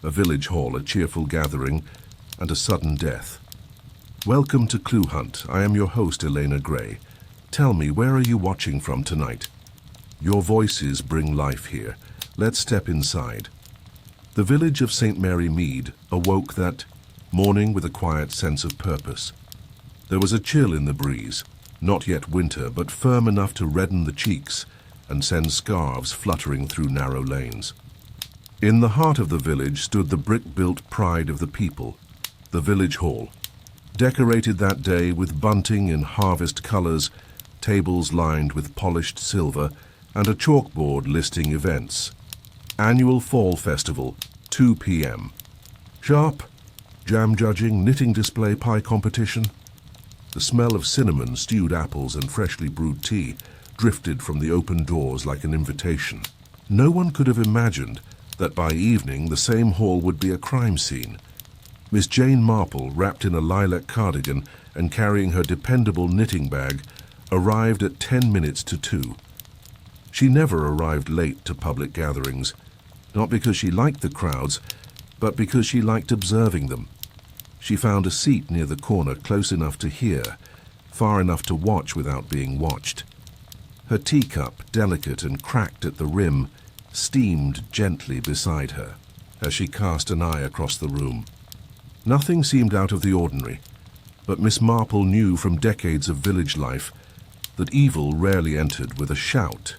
A village hall, a cheerful gathering, and a sudden death. Welcome to Clue Hunt. I am your host, Elena Gray. Tell me, where are you watching from tonight? Your voices bring life here. Let's step inside. The village of St. Mary Mead awoke that morning with a quiet sense of purpose. There was a chill in the breeze, not yet winter, but firm enough to redden the cheeks and send scarves fluttering through narrow lanes. In the heart of the village stood the brick-built pride of the people, the village hall, decorated that day with bunting in harvest colors, tables lined with polished silver, and a chalkboard listing events. Annual Fall Festival, 2 p.m. Sharp, jam judging, knitting display, pie competition. The smell of cinnamon, stewed apples, and freshly brewed tea drifted from the open doors like an invitation. No one could have imagined that by evening the same hall would be a crime scene. Miss Jane Marple, wrapped in a lilac cardigan and carrying her dependable knitting bag, arrived at 10 minutes to 2. She never arrived late to public gatherings, not because she liked the crowds, but because she liked observing them. She found a seat near the corner, close enough to hear, far enough to watch without being watched. Her teacup, delicate and cracked at the rim, steamed gently beside her as she cast an eye across the room. Nothing seemed out of the ordinary, but Miss Marple knew from decades of village life that evil rarely entered with a shout.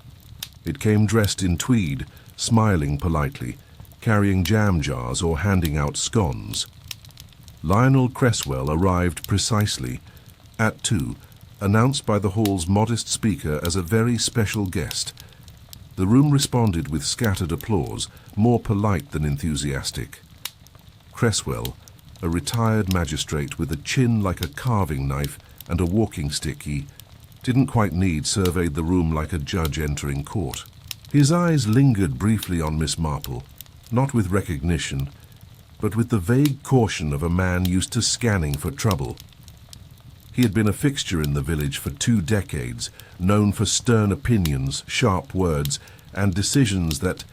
It came dressed in tweed, smiling politely, carrying jam jars or handing out scones. Lionel Cresswell arrived precisely at 2, announced by the hall's modest speaker as a very special guest. The room responded with scattered applause, more polite than enthusiastic. Cresswell, a retired magistrate with a chin like a carving knife and a walking stick he didn't quite need, surveyed the room like a judge entering court. His eyes lingered briefly on Miss Marple, not with recognition, but with the vague caution of a man used to scanning for trouble. He had been a fixture in the village for 2 decades, known for stern opinions, sharp words, and decisions that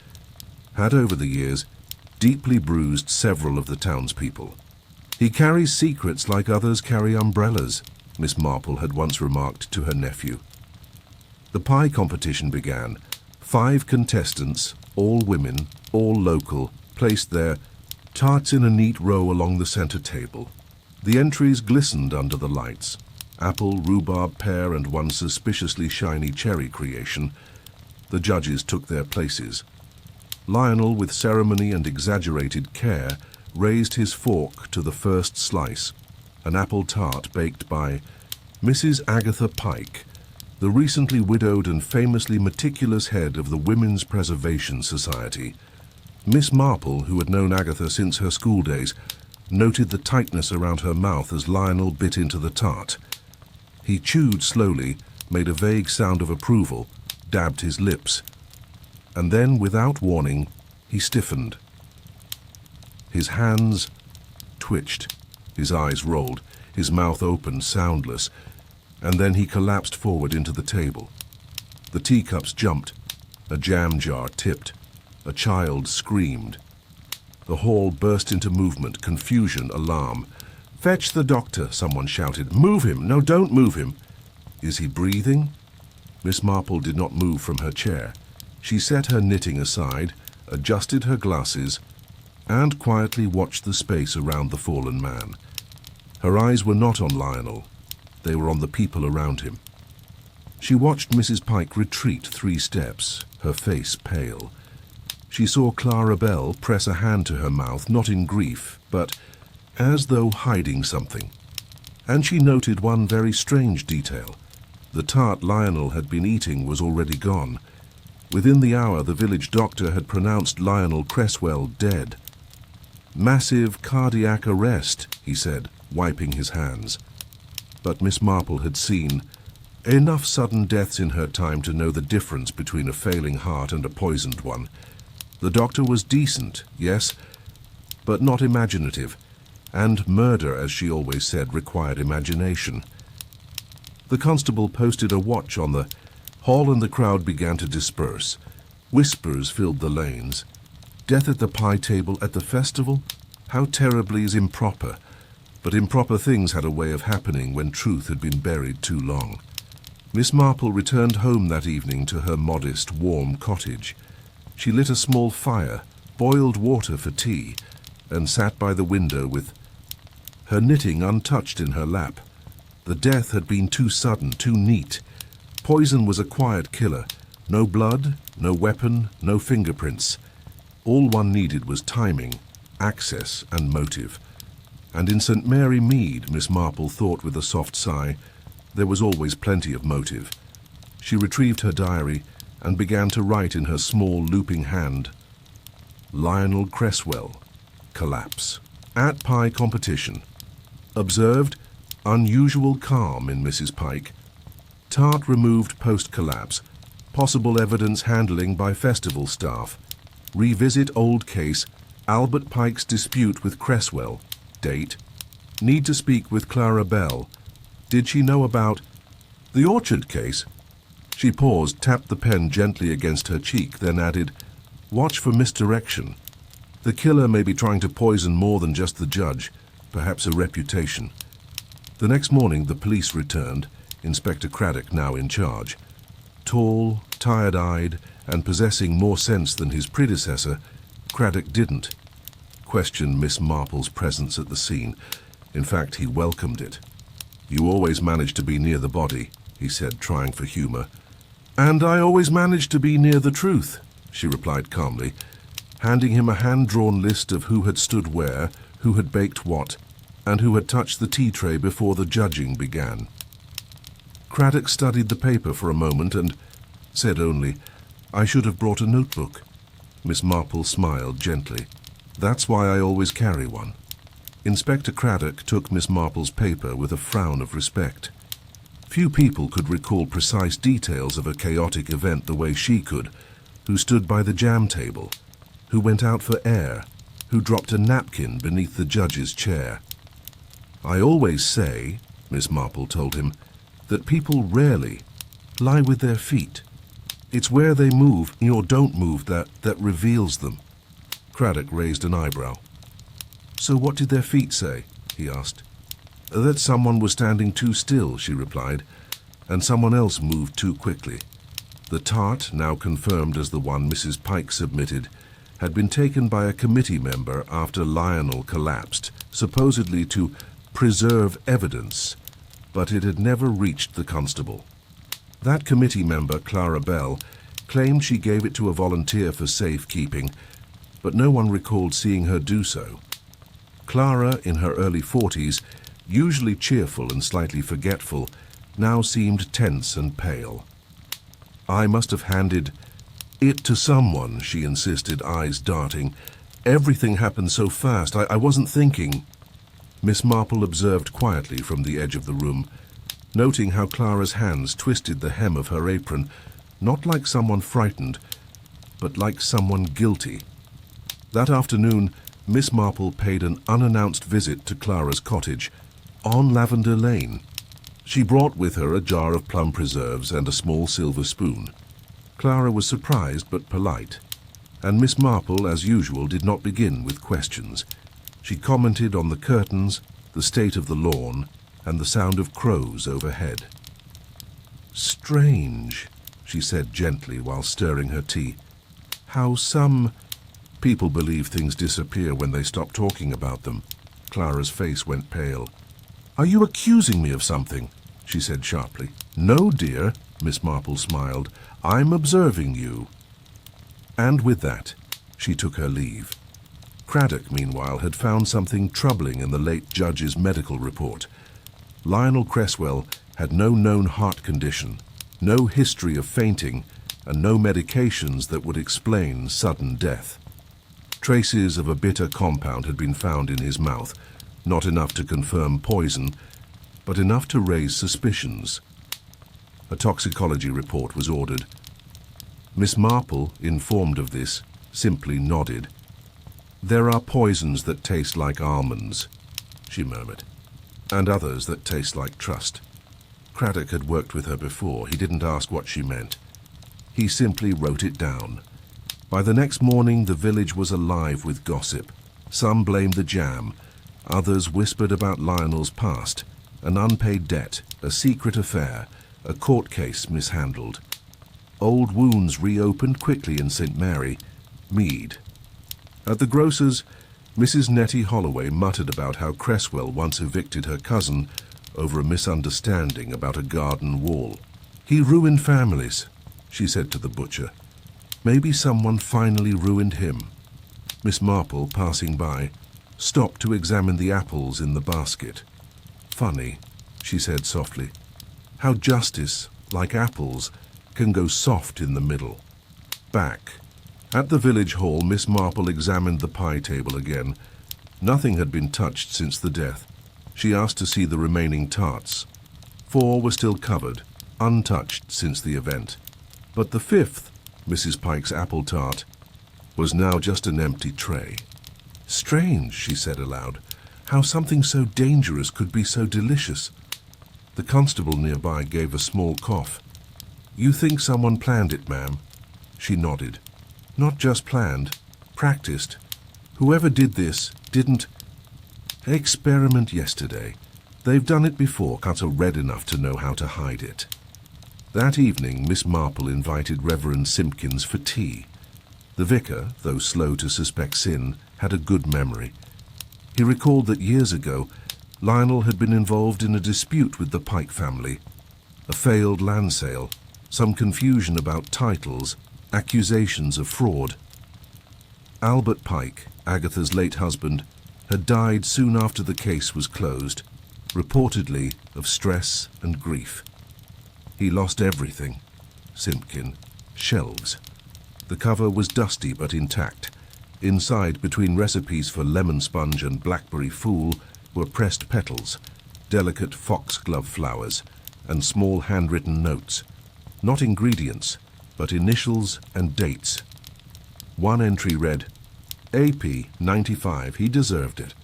had, over the years, deeply bruised several of the townspeople. "He carries secrets like others carry umbrellas," Miss Marple had once remarked to her nephew. The pie competition began. 5 contestants, all women, all local, placed their tarts in a neat row along the center table. The entries glistened under the lights. Apple, rhubarb, pear, and one suspiciously shiny cherry creation. The judges took their places. Lionel, with ceremony and exaggerated care, raised his fork to the first slice, an apple tart baked by Mrs. Agatha Pike, the recently widowed and famously meticulous head of the Women's Preservation Society. Miss Marple, who had known Agatha since her school days, noted the tightness around her mouth as Lionel bit into the tart. He chewed slowly, made a vague sound of approval, dabbed his lips, and then, without warning, he stiffened. His hands twitched, his eyes rolled, his mouth opened, soundless, and then he collapsed forward into the table. The teacups jumped, a jam jar tipped, a child screamed. The hall burst into movement, confusion, alarm. "Fetch the doctor," someone shouted. "Move him! No, don't move him!" "Is he breathing?" Miss Marple did not move from her chair. She set her knitting aside, adjusted her glasses, and quietly watched the space around the fallen man. Her eyes were not on Lionel. They were on the people around him. She watched Mrs. Pike retreat 3 steps, her face pale. She saw Clara Bell press a hand to her mouth, not in grief, but as though hiding something. And she noted one very strange detail. The tart Lionel had been eating was already gone. Within the hour, the village doctor had pronounced Lionel Cresswell dead. "Massive cardiac arrest," he said, wiping his hands. But Miss Marple had seen enough sudden deaths in her time to know the difference between a failing heart and a poisoned one. The doctor was decent, yes, but not imaginative, and murder, as she always said, required imagination. The constable posted a watch on the hall and the crowd began to disperse. Whispers filled the lanes. Death at the pie table at the festival? How terribly is improper. But improper things had a way of happening when truth had been buried too long. Miss Marple returned home that evening to her modest, warm cottage. She lit a small fire, boiled water for tea, and sat by the window with her knitting untouched in her lap. The death had been too sudden, too neat. Poison was a quiet killer. No blood, no weapon, no fingerprints. All one needed was timing, access, and motive. And in St. Mary Mead, Miss Marple thought with a soft sigh, there was always plenty of motive. She retrieved her diary and began to write in her small, looping hand. Lionel Cresswell. Collapse. At pie competition. Observed, unusual calm in Mrs. Pike. Tart removed post-collapse. Possible evidence handling by festival staff. Revisit old case, Albert Pike's dispute with Cresswell. Date. Need to speak with Clara Bell. Did she know about the orchard case? She paused, tapped the pen gently against her cheek, then added, watch for misdirection. The killer may be trying to poison more than just the judge, perhaps a reputation. The next morning the police returned, Inspector Craddock now in charge. Tall, tired-eyed, and possessing more sense than his predecessor, Craddock didn't question Miss Marple's presence at the scene. In fact, he welcomed it. You always manage to be near the body, he said, trying for humor. And I always manage to be near the truth, she replied calmly, handing him a hand-drawn list of who had stood where, who had baked what, and who had touched the tea tray before the judging began. Craddock studied the paper for a moment and said only, I should have brought a notebook. Miss Marple smiled gently. That's why I always carry one. Inspector Craddock took Miss Marple's paper with a frown of respect. Few people could recall precise details of a chaotic event the way she could, who stood by the jam table, who went out for air, who dropped a napkin beneath the judge's chair. I always say, Miss Marple told him, that people rarely lie with their feet. It's where they move or don't move that reveals them. Craddock raised an eyebrow. So what did their feet say? He asked. That someone was standing too still, she replied, and someone else moved too quickly. The tart, now confirmed as the one Mrs. Pike submitted, had been taken by a committee member after Lionel collapsed, supposedly to preserve evidence, but it had never reached the constable. That committee member, Clara Bell, claimed she gave it to a volunteer for safekeeping, but no one recalled seeing her do so. Clara, in her early 40s, usually cheerful and slightly forgetful, now seemed tense and pale. I must have handed it to someone, she insisted, eyes darting. Everything happened so fast, I wasn't thinking. Miss Marple observed quietly from the edge of the room, noting how Clara's hands twisted the hem of her apron, not like someone frightened, but like someone guilty. That afternoon, Miss Marple paid an unannounced visit to Clara's cottage, on Lavender Lane. She brought with her a jar of plum preserves and a small silver spoon. Clara was surprised but polite, and Miss Marple, as usual, did not begin with questions. She commented on the curtains, the state of the lawn, and the sound of crows overhead. Strange, she said gently while stirring her tea. How some people believe things disappear when they stop talking about them. Clara's face went pale. Are you accusing me of something? She said sharply. No, dear, Miss Marple smiled. I'm observing you. And with that, she took her leave. Craddock, meanwhile, had found something troubling in the late judge's medical report. Lionel Cresswell had no known heart condition, no history of fainting, and no medications that would explain sudden death. Traces of a bitter compound had been found in his mouth, not enough to confirm poison, but enough to raise suspicions. A toxicology report was ordered. Miss Marple, informed of this, simply nodded. There are poisons that taste like almonds, she murmured, and others that taste like trust. Craddock had worked with her before. He didn't ask what she meant. He simply wrote it down. By the next morning, the village was alive with gossip. Some blamed the jam, others whispered about Lionel's past, an unpaid debt, a secret affair, a court case mishandled. Old wounds reopened quickly in St. Mary, Mead. At the grocer's, Mrs. Nettie Holloway muttered about how Cresswell once evicted her cousin over a misunderstanding about a garden wall. "He ruined families," she said to the butcher. Maybe someone finally ruined him. Miss Marple, passing by, stopped to examine the apples in the basket. "Funny," she said softly, "how justice, like apples, can go soft in the middle." Back. At the village hall, Miss Marple examined the pie table again. Nothing had been touched since the death. She asked to see the remaining tarts. 4 were still covered, untouched since the event. But the 5th, Mrs. Pike's apple tart, was now just an empty tray. "Strange," she said aloud, "how something so dangerous could be so delicious." The constable nearby gave a small cough. "You think someone planned it, ma'am?" She nodded. "Not just planned, practiced. Whoever did this didn't experiment yesterday. They've done it before, cut a red enough to know how to hide it." That evening, Miss Marple invited Reverend Simpkins for tea. The vicar, though slow to suspect sin, had a good memory. He recalled that years ago, Lionel had been involved in a dispute with the Pike family, a failed land sale, some confusion about titles, accusations of fraud. Albert Pike, Agatha's late husband, had died soon after the case was closed, reportedly of stress and grief. He lost everything. Simpkin. Shelves. The cover was dusty but intact. Inside, between recipes for lemon sponge and blackberry fool, were pressed petals, delicate foxglove flowers, and small handwritten notes. Not ingredients, but initials and dates. One entry read, "AP 95, he deserved it."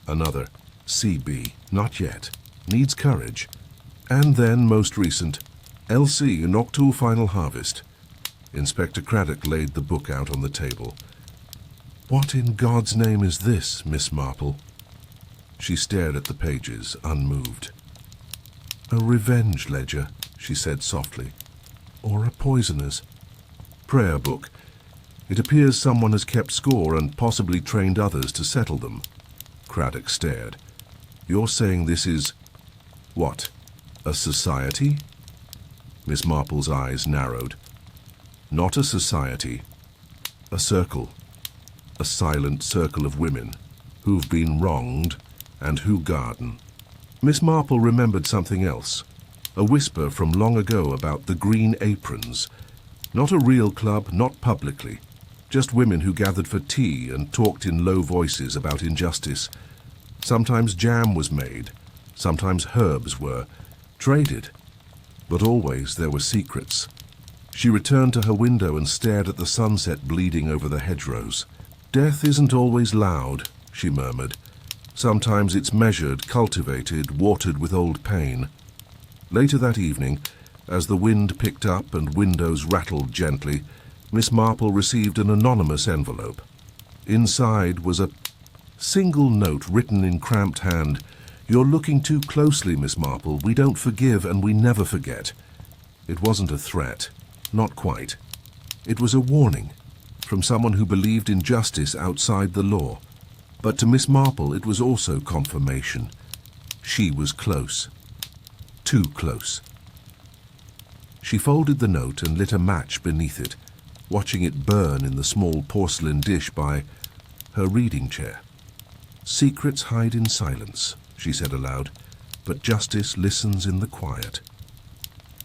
Another, "CB, not yet, needs courage." And then, most recent, "LC, Noctul Final Harvest." Inspector Craddock laid the book out on the table. "What in God's name is this, Miss Marple?" She stared at the pages, unmoved. "A revenge ledger," she said softly. "Or a poisoner's. Prayer book. It appears someone has kept score and possibly trained others to settle them." Craddock stared. "You're saying this is, what, a society?" Miss Marple's eyes narrowed. "Not a society. A circle. A silent circle of women who've been wronged and who garden." Miss Marple remembered something else. A whisper from long ago about the Green Aprons. Not a real club, not publicly. Just women who gathered for tea and talked in low voices about injustice. Sometimes jam was made. Sometimes herbs were traded. But always there were secrets. She returned to her window and stared at the sunset bleeding over the hedgerows. "Death isn't always loud," she murmured. "Sometimes it's measured, cultivated, watered with old pain." Later that evening, as the wind picked up and windows rattled gently, Miss Marple received an anonymous envelope. Inside was a single note written in cramped hand. "You're looking too closely, Miss Marple. We don't forgive and we never forget." It wasn't a threat. Not quite. It was a warning from someone who believed in justice outside the law. But to Miss Marple it was also confirmation. She was close. Too close. She folded the note and lit a match beneath it, watching it burn in the small porcelain dish by her reading chair. "Secrets hide in silence," she said aloud, "but justice listens in the quiet."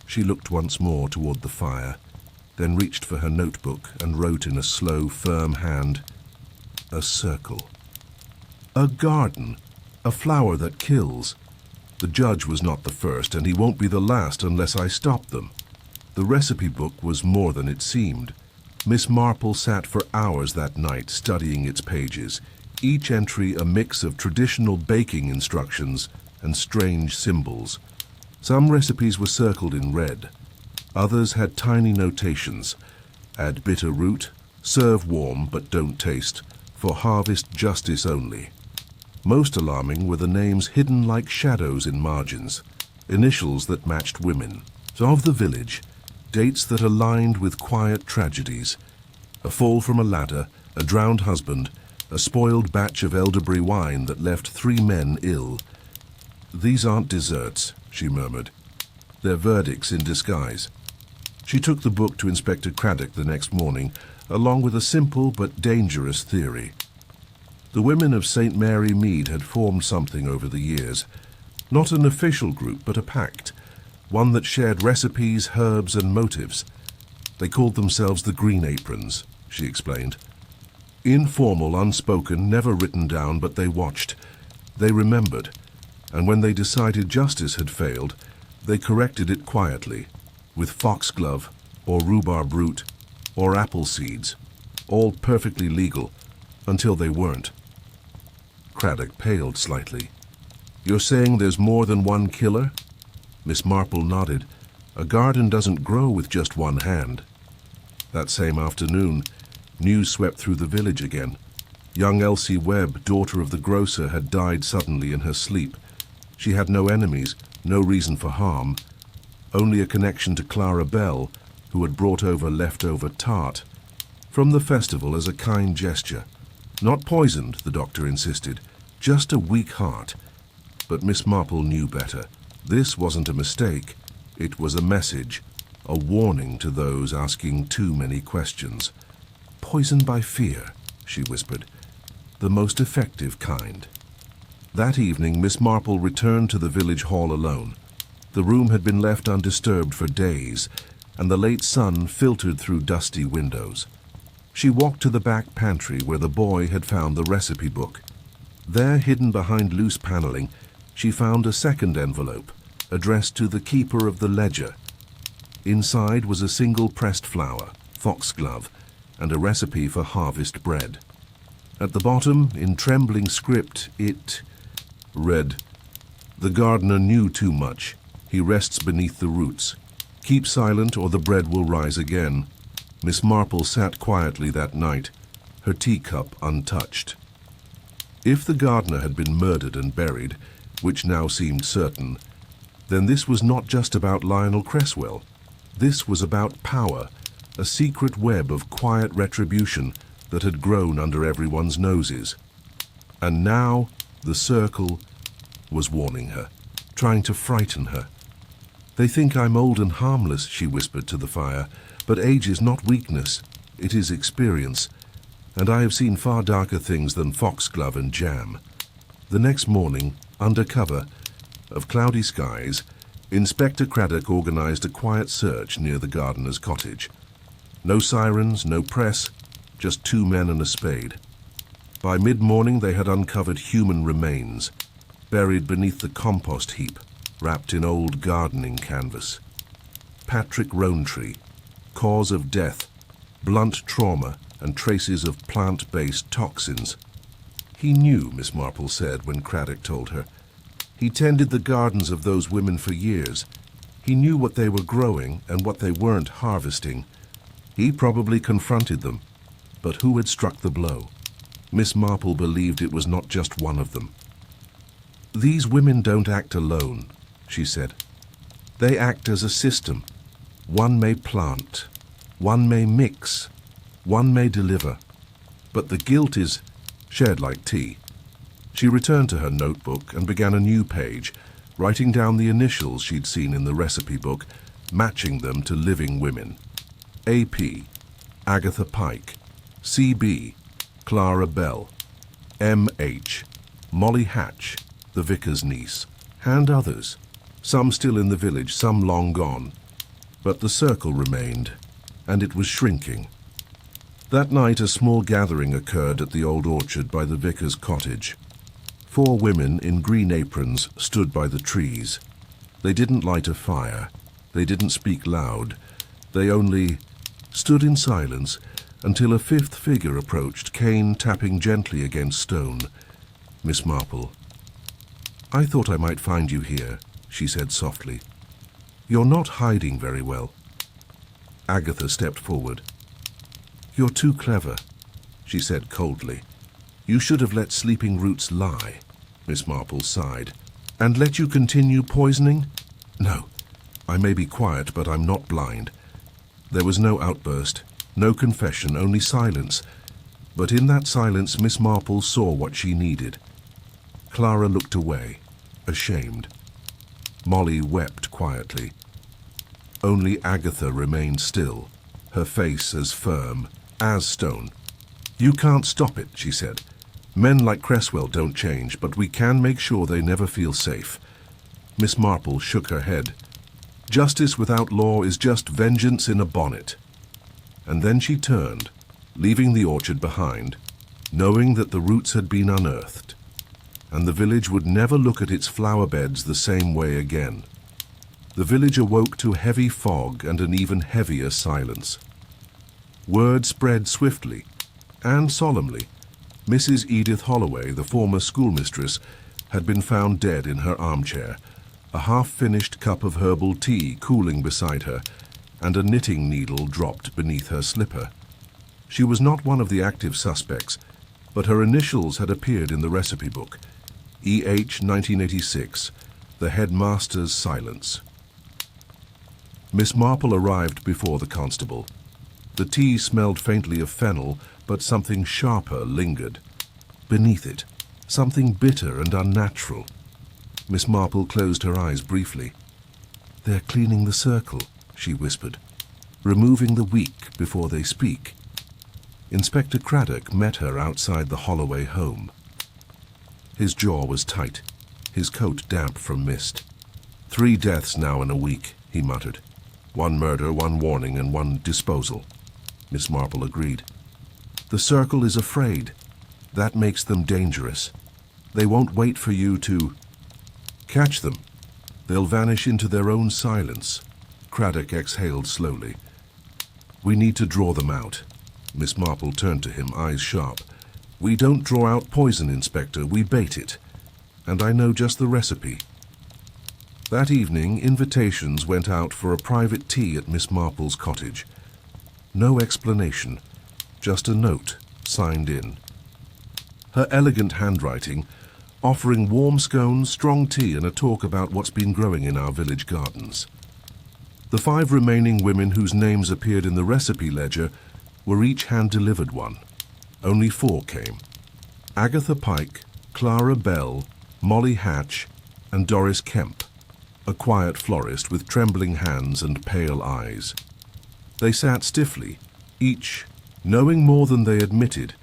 She looked once more toward the fire, then reached for her notebook and wrote in a slow, firm hand, "A circle. A garden. A flower that kills. The judge was not the first, and he won't be the last unless I stop them." The recipe book was more than it seemed. Miss Marple sat for hours that night studying its pages, each entry a mix of traditional baking instructions and strange symbols. Some recipes were circled in red. Others had tiny notations. Add bitter root, serve warm but don't taste, for harvest justice only. Most alarming were the names hidden like shadows in margins, initials that matched women. Of the village, dates that aligned with quiet tragedies. A fall from a ladder, a drowned husband, a spoiled batch of elderberry wine that left 3 men ill. "These aren't desserts," she murmured. "They're verdicts in disguise." She took the book to Inspector Craddock the next morning, along with a simple but dangerous theory. The women of St. Mary Mead had formed something over the years. Not an official group, but a pact. One that shared recipes, herbs, and motives. They called themselves the Green Aprons, she explained. Informal, unspoken, never written down, but they watched. They remembered. And when they decided justice had failed, they corrected it quietly, with foxglove, or rhubarb root, or apple seeds, all perfectly legal, until they weren't. Craddock paled slightly. "You're saying there's more than one killer?" Miss Marple nodded. "A garden doesn't grow with just one hand." That same afternoon, news swept through the village again. Young Elsie Webb, daughter of the grocer, had died suddenly in her sleep. She had no enemies, no reason for harm, only a connection to Clara Bell, who had brought over leftover tart from the festival as a kind gesture. Not poisoned, the doctor insisted, just a weak heart. But Miss Marple knew better. This wasn't a mistake. It was a message, a warning to those asking too many questions. "Poisoned by fear," she whispered. "The most effective kind." That evening, Miss Marple returned to the village hall alone. The room had been left undisturbed for days, and the late sun filtered through dusty windows. She walked to the back pantry where the boy had found the recipe book. There, hidden behind loose paneling, she found a second envelope, addressed to the keeper of the ledger. Inside was a single pressed flower, foxglove, and a recipe for harvest bread. At the bottom, in trembling script, it read, "The gardener knew too much. He rests beneath the roots. Keep silent or the bread will rise again." Miss Marple sat quietly that night, her teacup untouched. If the gardener had been murdered and buried, which now seemed certain, then this was not just about Lionel Cresswell. This was about power, a secret web of quiet retribution that had grown under everyone's noses. And now the circle was warning her, trying to frighten her. "They think I'm old and harmless," she whispered to the fire, "but age is not weakness, it is experience, and I have seen far darker things than foxglove and jam." The next morning, under cover of cloudy skies, Inspector Craddock organized a quiet search near the gardener's cottage. No sirens, no press, just 2 men and a spade. By mid-morning they had uncovered human remains, buried beneath the compost heap, wrapped in old gardening canvas. Patrick Rowntree, cause of death, blunt trauma and traces of plant-based toxins. "He knew," Miss Marple said when Craddock told her. "He tended the gardens of those women for years. He knew what they were growing and what they weren't harvesting. He probably confronted them. But who had struck the blow? Miss Marple believed it was not just one of them. "These women don't act alone," she said. "They act as a system. One may plant, one may mix, one may deliver. But the guilt is shared like tea." She returned to her notebook and began a new page, writing down the initials she'd seen in the recipe book, matching them to living women. A.P. Agatha Pike. C.B. Clara Bell. M.H. Molly Hatch, the vicar's niece, and others, some still in the village, some long gone. But the circle remained, and it was shrinking. That night a small gathering occurred at the old orchard by the vicar's cottage. 4 women in green aprons stood by the trees. They didn't light a fire. They didn't speak loud. They only stood in silence until a 5th figure approached, cane tapping gently against stone. Miss Marple. "I thought I might find you here," she said softly. "You're not hiding very well." Agatha stepped forward. "You're too clever," she said coldly. "You should have let sleeping roots lie," Miss Marple sighed. "And let you continue poisoning? No, I may be quiet, but I'm not blind." There was no outburst, no confession, only silence. But in that silence, Miss Marple saw what she needed. Clara looked away, ashamed. Molly wept quietly. Only Agatha remained still, her face as firm as stone. "You can't stop it," she said. "Men like Cresswell don't change, but we can make sure they never feel safe." Miss Marple shook her head. "Justice without law is just vengeance in a bonnet." And then she turned, leaving the orchard behind, knowing that the roots had been unearthed, and the village would never look at its flower beds the same way again. The village awoke to heavy fog and an even heavier silence. Word spread swiftly and solemnly. Mrs. Edith Holloway, the former schoolmistress, had been found dead in her armchair, a half-finished cup of herbal tea cooling beside her, and a knitting needle dropped beneath her slipper. She was not one of the active suspects, but her initials had appeared in the recipe book. E.H. 1986, the headmaster's silence. Miss Marple arrived before the constable. The tea smelled faintly of fennel, but something sharper lingered. Beneath it, something bitter and unnatural. Miss Marple closed her eyes briefly. "They're cleaning the circle," she whispered, "removing the weak before they speak." Inspector Craddock met her outside the Holloway home. His jaw was tight, his coat damp from mist. "3 deaths now in a week," he muttered. "1 murder, 1 warning, and 1 disposal." Miss Marple agreed. "The circle is afraid. That makes them dangerous. They won't wait for you to catch them. They'll vanish into their own silence." Craddock exhaled slowly. "We need to draw them out." Miss Marple turned to him, eyes sharp. "We don't draw out poison, Inspector, we bait it. And I know just the recipe." That evening, invitations went out for a private tea at Miss Marple's cottage. No explanation, just a note signed in. Her elegant handwriting, offering warm scones, strong tea, and a talk about what's been growing in our village gardens. The 5 remaining women whose names appeared in the recipe ledger were each hand-delivered one. Only 4 came. Agatha Pike, Clara Bell, Molly Hatch, and Doris Kemp, a quiet florist with trembling hands and pale eyes. They sat stiffly, each knowing more than they admitted,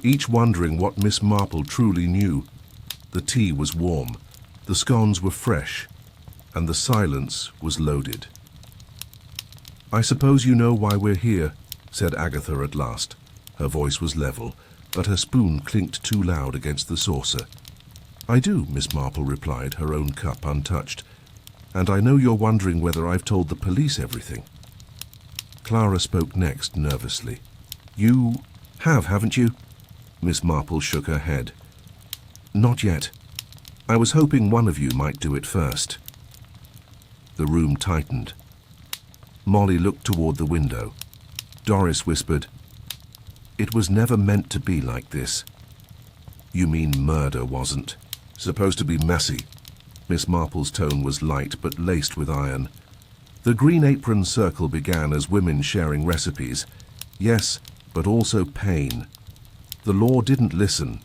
each wondering what Miss Marple truly knew. The tea was warm, the scones were fresh, and the silence was loaded. "I suppose you know why we're here," said Agatha at last. Her voice was level, but her spoon clinked too loud against the saucer. "I do," Miss Marple replied, her own cup untouched. "And I know you're wondering whether I've told the police everything." Clara spoke next, nervously. "You have, haven't you?" Miss Marple shook her head. "Not yet. I was hoping one of you might do it first." The room tightened. Molly looked toward the window. Doris whispered, "It was never meant to be like this." "You mean murder wasn't? Supposed to be messy?" Miss Marple's tone was light but laced with iron. "The Green Apron Circle began as women sharing recipes. Yes, but also pain. The law didn't listen.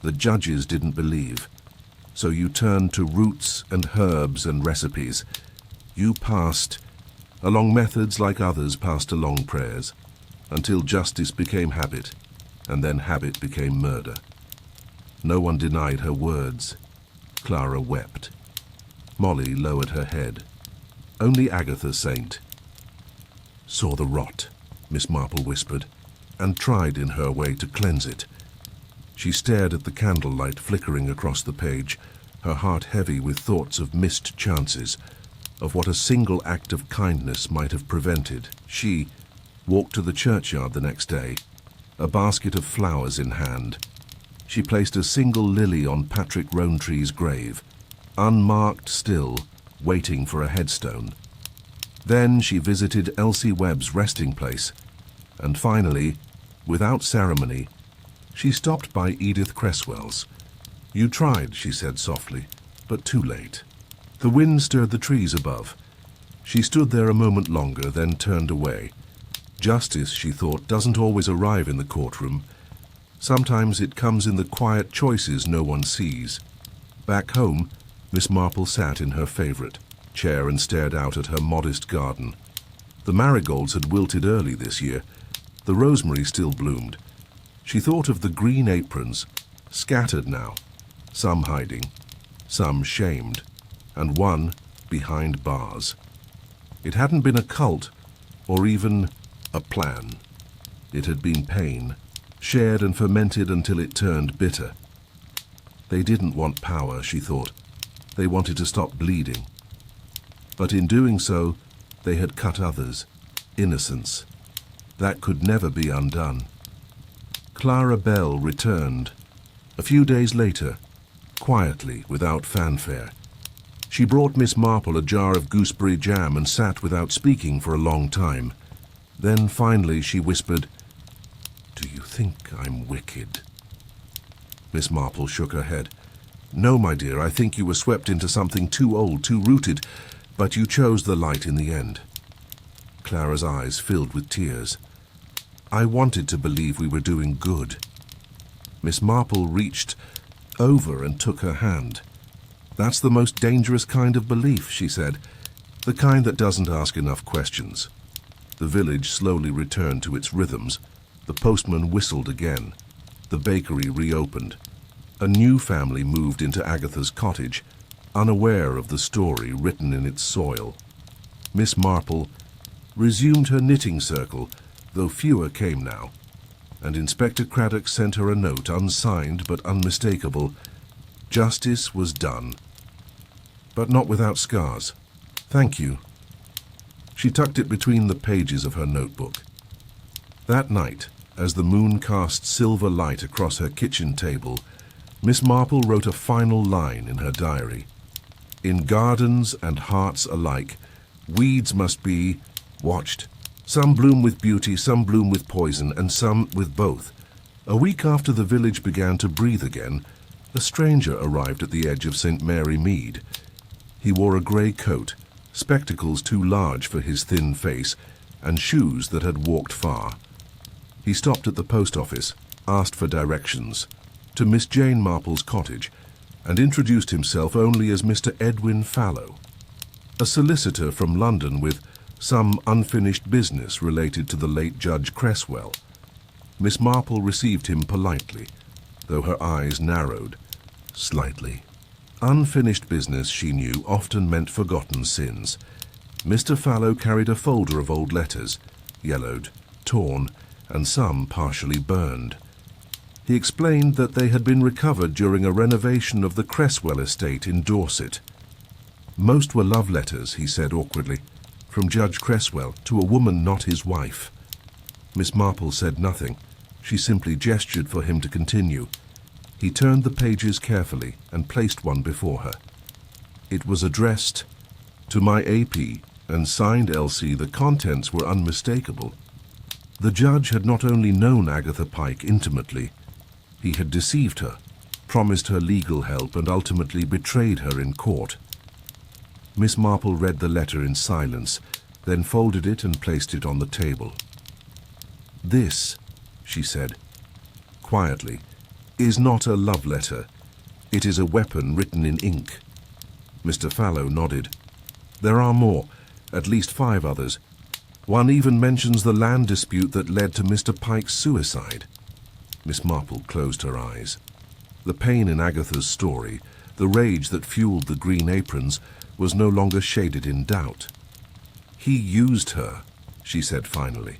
The judges didn't believe. So you turned to roots and herbs and recipes. You passed along methods like others passed along prayers, until justice became habit, and then habit became murder." No one denied her words. Clara wept. Molly lowered her head. Only Agatha Saint saw the rot, Miss Marple whispered, and tried in her way to cleanse it. She stared at the candlelight flickering across the page, her heart heavy with thoughts of missed chances, of what a single act of kindness might have prevented. She walked to the churchyard the next day, a basket of flowers in hand. She placed a single lily on Patrick Rowntree's grave, unmarked still, waiting for a headstone. Then she visited Elsie Webb's resting place, and finally without ceremony, she stopped by Edith Cresswell's. "You tried," she said softly, "but too late." The wind stirred the trees above. She stood there a moment longer, then turned away. Justice, she thought, doesn't always arrive in the courtroom. Sometimes it comes in the quiet choices no one sees. Back home, Miss Marple sat in her favorite chair and stared out at her modest garden. The marigolds had wilted early this year. The rosemary still bloomed. She thought of the green aprons, scattered now, some hiding, some shamed, and one behind bars. It hadn't been a cult, or even a plan. It had been pain, shared and fermented until it turned bitter. They didn't want power, she thought. They wanted to stop bleeding. But in doing so, they had cut others, innocents. That could never be undone. Clara Bell returned. A few days later, quietly, without fanfare. She brought Miss Marple a jar of gooseberry jam and sat without speaking for a long time. Then finally she whispered, "Do you think I'm wicked?" Miss Marple shook her head. "No, my dear, I think you were swept into something too old, too rooted, but you chose the light in the end." Clara's eyes filled with tears. "I wanted to believe we were doing good." Miss Marple reached over and took her hand. "That's the most dangerous kind of belief," she said, "the kind that doesn't ask enough questions." The village slowly returned to its rhythms. The postman whistled again. The bakery reopened. A new family moved into Agatha's cottage, unaware of the story written in its soil. Miss Marple resumed her knitting circle, though fewer came now, and Inspector Craddock sent her a note, unsigned but unmistakable. Justice was done, but not without scars. "Thank you." She tucked it between the pages of her notebook. That night, as the moon cast silver light across her kitchen table, Miss Marple wrote a final line in her diary. "In gardens and hearts alike, weeds must be watched. Some bloom with beauty, some bloom with poison, and some with both." A week after the village began to breathe again, a stranger arrived at the edge of St. Mary Mead. He wore a grey coat, spectacles too large for his thin face, and shoes that had walked far. He stopped at the post office, asked for directions to Miss Jane Marple's cottage, and introduced himself only as Mr. Edwin Fallow, a solicitor from London with some unfinished business related to the late Judge Cresswell. Miss Marple received him politely, though her eyes narrowed slightly. Unfinished business, she knew, often meant forgotten sins. Mr. Fallow carried a folder of old letters, yellowed, torn, and some partially burned. He explained that they had been recovered during a renovation of the Cresswell estate in Dorset. Most were love letters, he said awkwardly, from Judge Cresswell to a woman not his wife. Miss Marple said nothing. She simply gestured for him to continue. He turned the pages carefully and placed one before her. It was addressed to my AP and signed Elsie. The contents were unmistakable. The judge had not only known Agatha Pike intimately, he had deceived her, promised her legal help, and ultimately betrayed her in court. Miss Marple read the letter in silence, then folded it and placed it on the table. "This," she said, quietly, "is not a love letter. It is a weapon written in ink." Mr. Fallow nodded. "There are more, at least 5 others. One even mentions the land dispute that led to Mr. Pike's suicide." Miss Marple closed her eyes. The pain in Agatha's story, the rage that fueled the green aprons, was no longer shaded in doubt. "He used her," she said finally,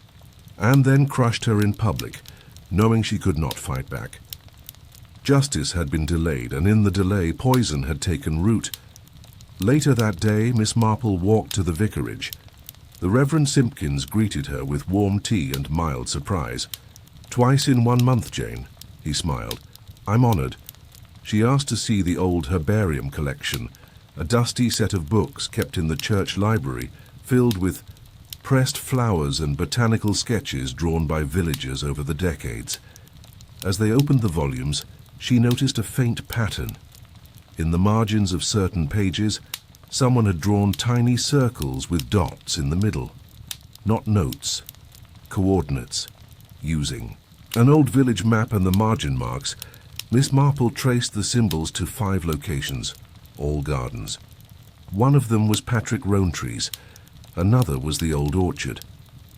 "and then crushed her in public, knowing she could not fight back. Justice had been delayed, and in the delay poison had taken root. Later that day, Miss Marple walked to the vicarage. The Reverend Simpkins greeted her with warm tea and mild surprise. "Twice in 1 month, Jane," he smiled. "I'm honored." She asked to see the old herbarium collection, a dusty set of books kept in the church library, filled with pressed flowers and botanical sketches drawn by villagers over the decades. As they opened the volumes, she noticed a faint pattern. In the margins of certain pages, someone had drawn tiny circles with dots in the middle. Not notes, coordinates, using. An old village map and the margin marks, Miss Marple traced the symbols to 5 locations, all gardens. One of them was Patrick Rowntree's, another was the old orchard.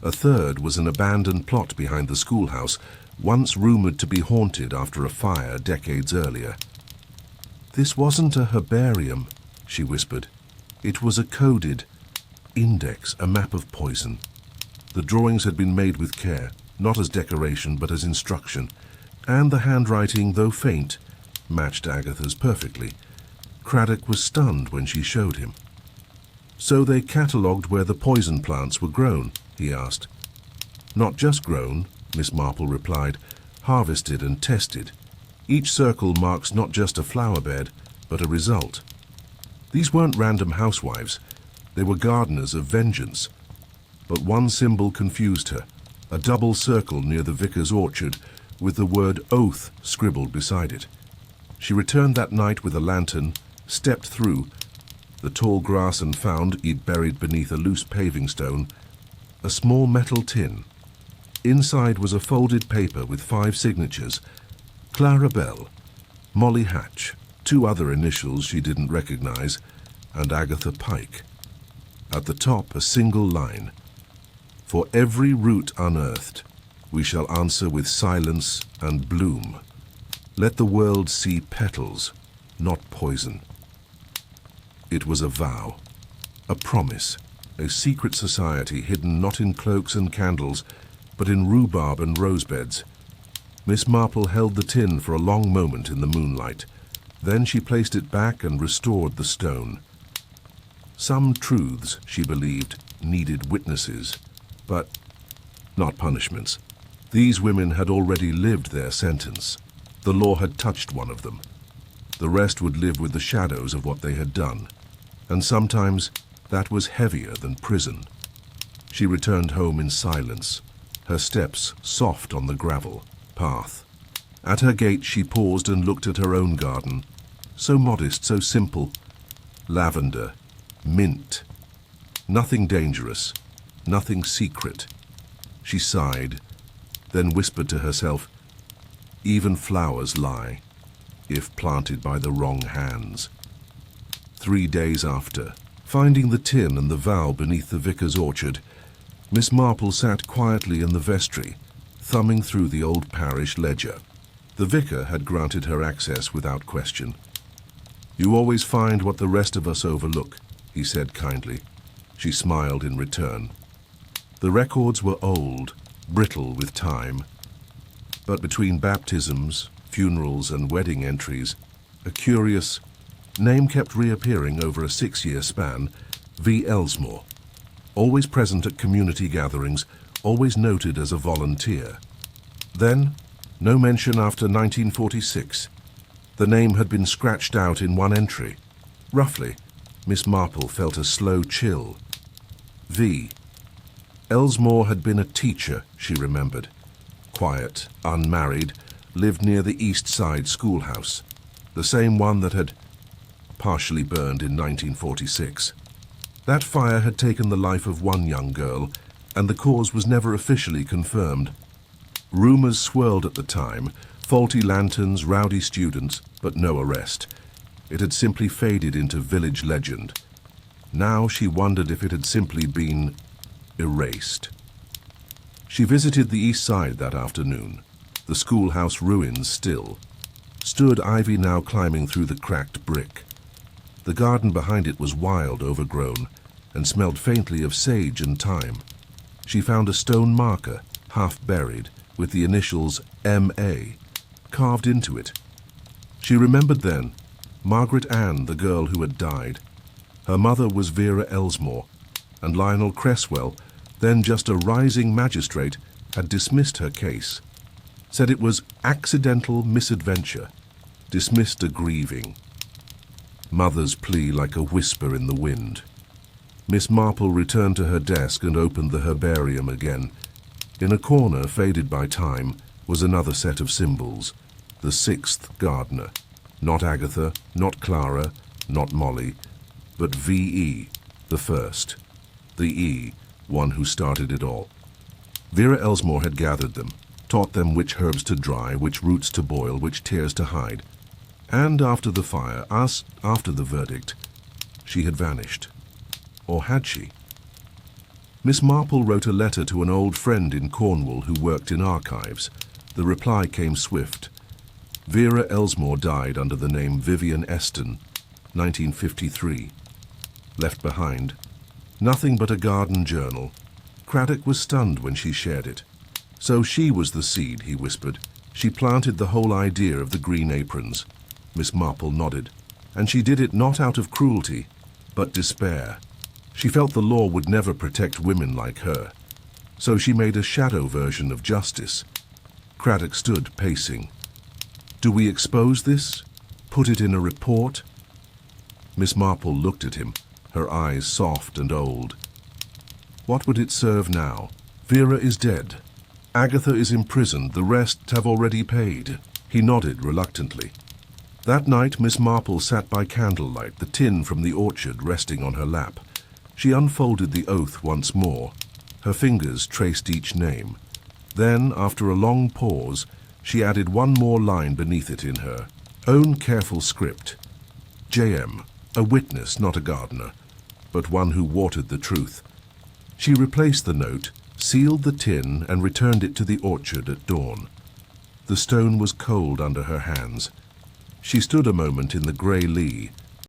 A third was an abandoned plot behind the schoolhouse, once rumoured to be haunted after a fire decades earlier. "This wasn't a herbarium," she whispered. "It was a coded index, a map of poison." The drawings had been made with care, not as decoration but as instruction, and the handwriting, though faint, matched Agatha's perfectly. Craddock was stunned when she showed him. "So they catalogued where the poison plants were grown?" he asked. "Not just grown," Miss Marple replied, "harvested and tested. Each circle marks not just a flower bed, but a result. These weren't random housewives. They were gardeners of vengeance. But one symbol confused her, a double circle near the vicar's orchard with the word oath scribbled beside it. She returned that night with a lantern, stepped through the tall grass and found, it buried beneath a loose paving stone, a small metal tin. Inside was a folded paper with 5 signatures: Clara Bell, Molly Hatch, 2 other initials she didn't recognize, and Agatha Pike. At the top, a single line: "For every root unearthed, we shall answer with silence and bloom. Let the world see petals, not poison." It was a vow, a promise, a secret society hidden not in cloaks and candles, but in rhubarb and rosebeds. Miss Marple held the tin for a long moment in the moonlight. Then she placed it back and restored the stone. Some truths, she believed, needed witnesses, but not punishments. These women had already lived their sentence. The law had touched one of them. The rest would live with the shadows of what they had done, and sometimes that was heavier than prison. She returned home in silence, her steps soft on the gravel path. At her gate she paused and looked at her own garden, so modest, so simple. Lavender, mint, nothing dangerous, nothing secret. She sighed, then whispered to herself, "Even flowers lie, if planted by the wrong hands." 3 days after, finding the tin and the vow beneath the vicar's orchard, Miss Marple sat quietly in the vestry, thumbing through the old parish ledger. The vicar had granted her access without question. "You always find what the rest of us overlook," he said kindly. She smiled in return. The records were old, brittle with time, but between baptisms, funerals, and wedding entries, a curious name kept reappearing over a 6-year span: V. Elsmore. Always present at community gatherings, always noted as a volunteer. Then, no mention after 1946. The name had been scratched out in one entry. Roughly, Miss Marple felt a slow chill. V. Elsmore had been a teacher, she remembered. Quiet, unmarried, lived near the East Side schoolhouse, the same one that had partially burned in 1946. That fire had taken the life of one young girl, and the cause was never officially confirmed. Rumors swirled at the time, faulty lanterns, rowdy students, but no arrest. It had simply faded into village legend. Now she wondered if it had simply been erased. She visited the east side that afternoon, the schoolhouse ruins still. Stood ivy now climbing through the cracked brick. The garden behind it was wild, overgrown, and smelled faintly of sage and thyme. She found a stone marker, half buried, with the initials M.A. carved into it. She remembered then Margaret Ann, the girl who had died. Her mother was Vera Elsmore, and Lionel Cresswell, then just a rising magistrate, had dismissed her case. Said it was accidental misadventure, dismissed a grieving. Mother's plea like a whisper in the wind. Miss Marple returned to her desk and opened the herbarium again. In a corner, faded by time, was another set of symbols. The sixth gardener. Not Agatha, not Clara, not Molly, but V.E., the first. The E, one who started it all. Vera Elsmore had gathered them, taught them which herbs to dry, which roots to boil, which tears to hide. And after the fire, after the verdict, she had vanished. Or had she? Miss Marple wrote a letter to an old friend in Cornwall who worked in archives. The reply came swift. Vera Elsmore died under the name Vivian Eston, 1953. Left behind, nothing but a garden journal. Craddock was stunned when she shared it. So she was the seed, he whispered. She planted the whole idea of the green aprons. Miss Marple nodded. And she did it not out of cruelty, but despair. She felt the law would never protect women like her. So she made a shadow version of justice. Craddock stood pacing. Do we expose this? Put it in a report? Miss Marple looked at him, her eyes soft and old. What would it serve now? Vera is dead. Agatha is imprisoned. The rest have already paid. He nodded reluctantly. That night Miss Marple sat by candlelight, the tin from the orchard resting on her lap. She unfolded the oath once more. Her fingers traced each name. Then, after a long pause, she added one more line beneath it in her own careful script. J.M., a witness, not a gardener, but one who watered the truth. She replaced the note, sealed the tin, and returned it to the orchard at dawn. The stone was cold under her hands. She stood a moment in the grey lee,